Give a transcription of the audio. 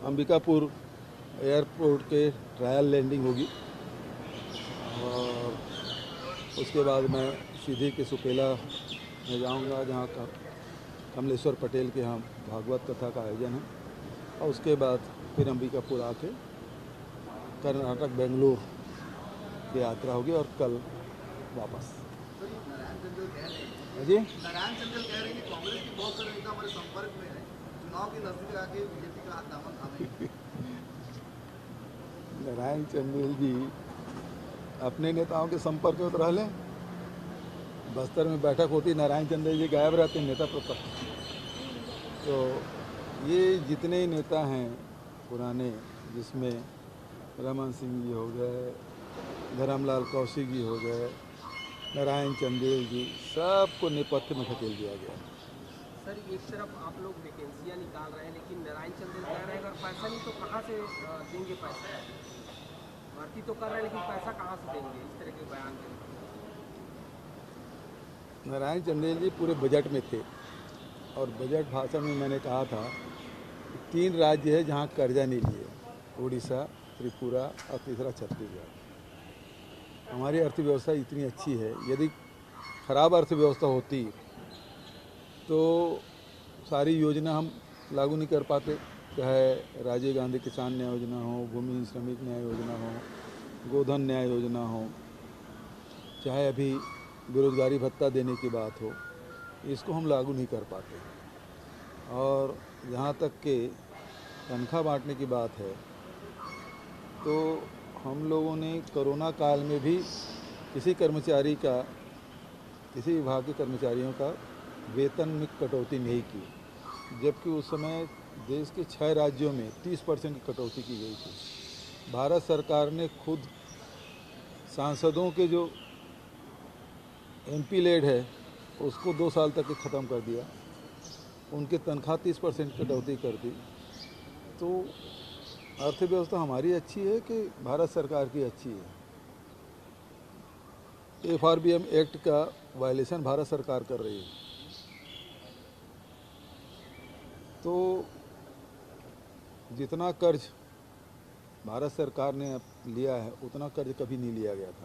Ambikapur airport के trial landing होगी और उसके बाद मैं सीधी के सुपेला में जाऊंगा, जहाँ का कमलेश्वर पटेल के यहाँ भागवत कथा का आयोजन है, और उसके बाद फिर अंबिकापुर आके कर्नाटक बेंगलुरु की यात्रा होगी और कल वापस। जी, नारायण चंदेल कह रहे हैं कि कांग्रेस की बहुत सारे नेता हमारे संपर्क में है, चुनाव के नजदीक आके बीजेपी का हाथ दामन थामेंगे। नारायण चंदेल जी अपने नेताओं के संपर्क में तो रह लें। बस्तर में बैठक होती, नारायण चंदेल जी गायब रहते हैं नेता प्रताप। तो ये जितने नेता हैं पुराने, जिसमें रमन सिंह जी हो गए, धर्मलाल कौशिक जी हो गए, नारायण चंदेल जी, सबको नेपथ्य में धकेल दिया गया। सर, एक तरफ आप लोग वैकेंसियां निकाल रहे हैं, लेकिन नारायण चंदेल कह रहे हैं अगर पैसा नहीं तो कहाँ से देंगे पैसा? भर्ती तो कर रहे हैं लेकिन पैसा कहाँ से देंगे, इस तरह के बयान के। नारायण चंदेल जी पूरे बजट में थे और बजट भाषण में मैंने कहा था कि 3 राज्य है जहाँ कर्जा नहीं लिए, उड़ीसा, त्रिपुरा और तीसरा छत्तीसगढ़। हमारी अर्थव्यवस्था इतनी अच्छी है, यदि खराब अर्थव्यवस्था होती तो सारी योजना हम लागू नहीं कर पाते, चाहे राजीव गांधी किसान न्याय योजना हो, भूमि श्रमिक न्याय योजना हो, गोधन न्याय योजना हो, चाहे अभी बेरोजगारी भत्ता देने की बात हो, इसको हम लागू नहीं कर पाते। और जहाँ तक के तनख्वाह बांटने की बात है, तो हम लोगों ने कोरोना काल में भी किसी कर्मचारी का, किसी विभाग के कर्मचारियों का वेतन में कटौती नहीं की, जबकि उस समय देश के 6 राज्यों में 30% की कटौती की गई थी। भारत सरकार ने खुद सांसदों के जो MP लेड है उसको 2 साल तक ख़त्म कर दिया, उनके तनख्वाह 30% कटौती कर दी। तो अर्थव्यवस्था हमारी अच्छी है कि भारत सरकार की अच्छी है? FRBM एक्ट का वायलेशन भारत सरकार कर रही है। तो जितना कर्ज भारत सरकार ने लिया है उतना कर्ज कभी नहीं लिया गया था।